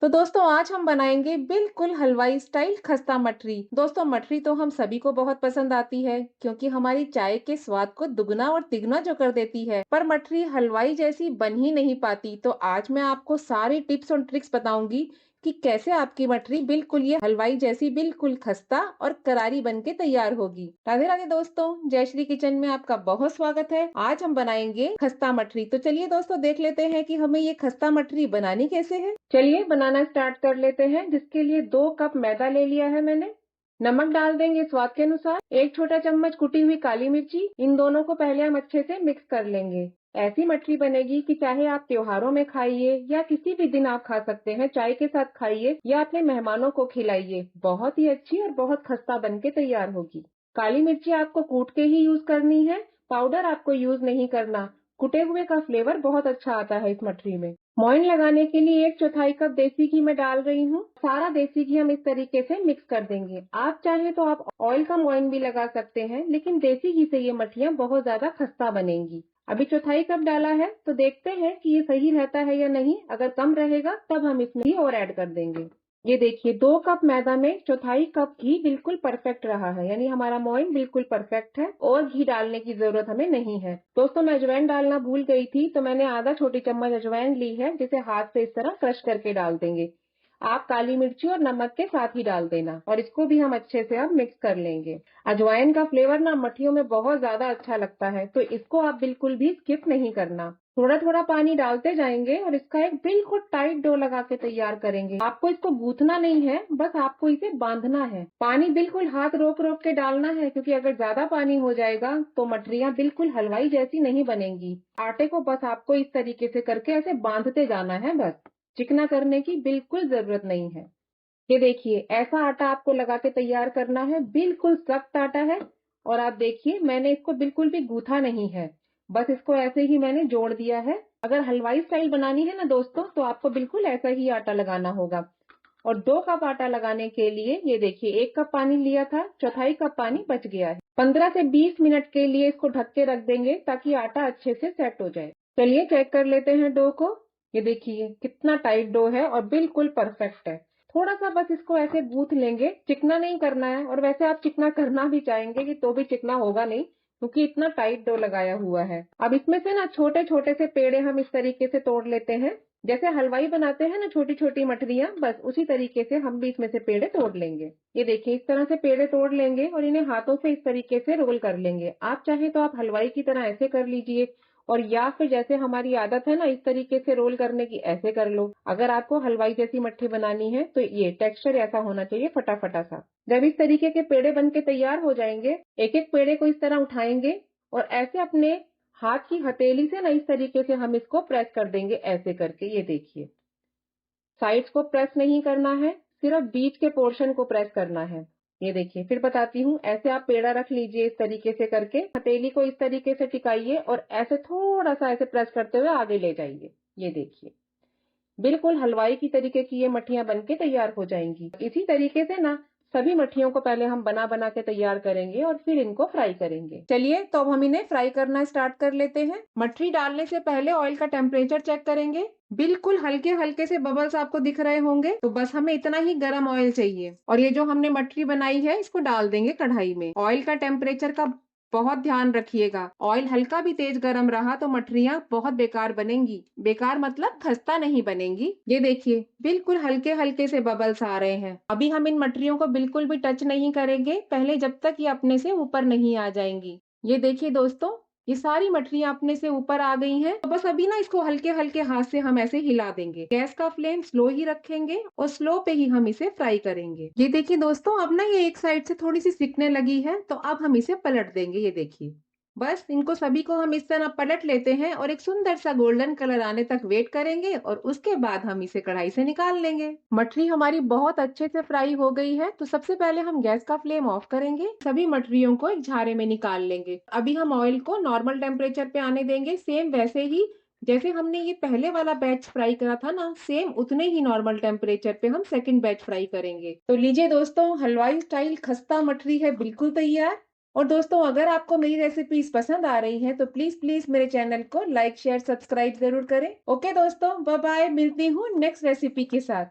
तो दोस्तों आज हम बनाएंगे बिल्कुल हलवाई स्टाइल खस्ता मठरी। दोस्तों मठरी तो हम सभी को बहुत पसंद आती है क्योंकि हमारी चाय के स्वाद को दुगना और तिगुना जो कर देती है। पर मठरी हलवाई जैसी बन ही नहीं पाती। तो आज मैं आपको सारी टिप्स और ट्रिक्स बताऊंगी कि कैसे आपकी मठरी बिल्कुल ये हलवाई जैसी बिल्कुल खस्ता और करारी बन के तैयार होगी। राधे राधे दोस्तों, जय श्री किचन में आपका बहुत स्वागत है। आज हम बनाएंगे खस्ता मठरी। तो चलिए दोस्तों देख लेते हैं कि हमें ये खस्ता मठरी बनानी कैसे है। चलिए बनाना स्टार्ट कर लेते हैं। जिसके लिए 2 कप मैदा ले लिया है मैंने। नमक डाल देंगे स्वाद के अनुसार। 1 छोटा चम्मच कुटी हुई काली मिर्ची। इन दोनों को पहले हम अच्छे से मिक्स कर लेंगे। ऐसी मठरी बनेगी कि चाहे आप त्योहारों में खाइए या किसी भी दिन आप खा सकते हैं, चाय के साथ खाइए या अपने मेहमानों को खिलाइए। बहुत ही अच्छी और बहुत खस्ता बन के तैयार होगी। काली मिर्ची आपको कूट के ही यूज करनी है, पाउडर आपको यूज नहीं करना। कुटे हुए का फ्लेवर बहुत अच्छा आता है इस मठरी में। मोइन लगाने के लिए 1/4 कप देसी घी मैं डाल रही हूँ। सारा देसी घी हम इस तरीके से मिक्स कर देंगे। आप चाहें तो आप ऑयल का मोइन भी लगा सकते हैं, लेकिन देसी घी से ये मठियाँ बहुत ज्यादा खस्ता बनेंगी। अभी 1/4 कप डाला है तो देखते हैं कि ये सही रहता है या नहीं। अगर कम रहेगा तब हम इसमें घी और ऐड कर देंगे। ये देखिए 2 कप मैदा में 1/4 कप घी बिल्कुल परफेक्ट रहा है, यानी हमारा मोइन बिल्कुल परफेक्ट है और घी डालने की जरूरत हमें नहीं है। दोस्तों मैं अजवाइन डालना भूल गई थी, तो मैंने आधा छोटी चम्मच अजवाइन ली है, जिसे हाथ से इस तरह क्रश करके डाल देंगे। आप काली मिर्ची और नमक के साथ ही डाल देना और इसको भी हम अच्छे से अब मिक्स कर लेंगे। अजवाइन का फ्लेवर ना मठियों में बहुत ज्यादा अच्छा लगता है, तो इसको आप बिल्कुल भी स्किप नहीं करना। थोड़ा थोड़ा पानी डालते जाएंगे और इसका एक बिल्कुल टाइट डो लगा के तैयार करेंगे। आपको इसको गूंथना नहीं है, बस आपको इसे बांधना है। पानी बिल्कुल हाथ रोक रोक के डालना है, क्योंकि अगर ज्यादा पानी हो जाएगा तो मठरियाँ बिल्कुल हलवाई जैसी नहीं बनेंगी। आटे को बस आपको इस तरीके से करके ऐसे बांधते जाना है, बस चिकना करने की बिल्कुल जरूरत नहीं है। ये देखिए ऐसा आटा आपको लगा के तैयार करना है, बिल्कुल सख्त आटा है। और आप देखिए मैंने इसको बिल्कुल भी गूथा नहीं है, बस इसको ऐसे ही मैंने जोड़ दिया है। अगर हलवाई स्टाइल बनानी है ना दोस्तों, तो आपको बिल्कुल ऐसा ही आटा लगाना होगा। और 2 कप आटा लगाने के लिए ये देखिए 1 कप पानी लिया था, 1/4 कप पानी बच गया है। 15 से 20 मिनट के लिए इसको ढक के रख देंगे ताकि आटा अच्छे से सेट हो जाए। चलिए चेक कर लेते हैं डो को। ये देखिए कितना टाइट डो है और बिल्कुल परफेक्ट है। थोड़ा सा बस इसको ऐसे गूंथ लेंगे, चिकना नहीं करना है। और वैसे आप चिकना करना भी चाहेंगे कि तो भी चिकना होगा नहीं, क्योंकि इतना टाइट डो लगाया हुआ है। अब इसमें से ना छोटे छोटे से पेड़े हम इस तरीके से तोड़ लेते हैं, जैसे हलवाई बनाते हैं ना छोटी छोटी मठरियाँ, बस उसी तरीके से हम भी इसमें से पेड़े तोड़ लेंगे। ये देखिए इस तरह से पेड़े तोड़ लेंगे और इन्हें हाथों से इस तरीके से रोल कर लेंगे। आप चाहे तो आप हलवाई की तरह ऐसे कर लीजिए, और या फिर जैसे हमारी आदत है ना इस तरीके से रोल करने की, ऐसे कर लो। अगर आपको हलवाई जैसी मट्ठी बनानी है तो ये टेक्सचर ऐसा होना चाहिए, फटाफटा सा। जब इस तरीके के पेड़े बन के तैयार हो जाएंगे, एक एक पेड़े को इस तरह उठाएंगे और ऐसे अपने हाथ की हथेली से ना इस तरीके से हम इसको प्रेस कर देंगे, ऐसे करके। ये देखिए साइड्स को प्रेस नहीं करना है, सिर्फ बीच के पोर्शन को प्रेस करना है। ये देखिए फिर बताती हूँ। ऐसे आप पेड़ा रख लीजिए इस तरीके से करके, हथेली को इस तरीके से टिकाइए और ऐसे थोड़ा सा ऐसे प्रेस करते हुए आगे ले जाइए। ये देखिए बिल्कुल हलवाई की तरीके की ये मठियां बनके तैयार हो जाएंगी। इसी तरीके से ना सभी मठियों को पहले हम बना बना के तैयार करेंगे और फिर इनको फ्राई करेंगे। चलिए तो अब हम इन्हें फ्राई करना स्टार्ट कर लेते हैं। मठरी डालने से पहले ऑयल का टेम्परेचर चेक करेंगे। बिल्कुल हल्के हल्के से बबल्स आपको दिख रहे होंगे, तो बस हमें इतना ही गर्म ऑयल चाहिए। और ये जो हमने मठरी बनाई है इसको डाल देंगे कढ़ाई में। ऑयल का टेम्परेचर का बहुत ध्यान रखिएगा। ऑयल हल्का भी तेज गर्म रहा तो मठरियां बहुत बेकार बनेंगी। बेकार मतलब खस्ता नहीं बनेंगी। ये देखिए बिल्कुल हल्के हल्के से बबल्स आ रहे हैं। अभी हम इन मठरियों को बिल्कुल भी टच नहीं करेंगे पहले, जब तक ये अपने से ऊपर नहीं आ जाएंगी। ये देखिए दोस्तों ये सारी मठरियां अपने से ऊपर आ गई हैं। तो बस अभी ना इसको हल्के हल्के हाथ से हम ऐसे हिला देंगे। गैस का फ्लेम स्लो ही रखेंगे और स्लो पे ही हम इसे फ्राई करेंगे। ये देखिए दोस्तों अब ना ये एक साइड से थोड़ी सी सिकने लगी है, तो अब हम इसे पलट देंगे। ये देखिए बस इनको सभी को हम इस तरह पलट लेते हैं और एक सुंदर सा गोल्डन कलर आने तक वेट करेंगे और उसके बाद हम इसे कढ़ाई से निकाल लेंगे। मठरी हमारी बहुत अच्छे से फ्राई हो गई है, तो सबसे पहले हम गैस का फ्लेम ऑफ करेंगे। सभी मठरियों को एक झारे में निकाल लेंगे। अभी हम ऑयल को नॉर्मल टेम्परेचर पे आने देंगे, सेम वैसे ही जैसे हमने ये पहले वाला बैच फ्राई करा था ना, सेम उतने ही नॉर्मल टेम्परेचर पे हम सेकंड बैच फ्राई करेंगे। तो लीजिए दोस्तों हलवाई स्टाइल खस्ता मठरी है बिल्कुल तैयार। और दोस्तों अगर आपको मेरी रेसिपीज पसंद आ रही हैं तो प्लीज प्लीज मेरे चैनल को लाइक शेयर सब्सक्राइब जरूर करें। ओके दोस्तों बाय बाय, मिलती हूँ नेक्स्ट रेसिपी के साथ।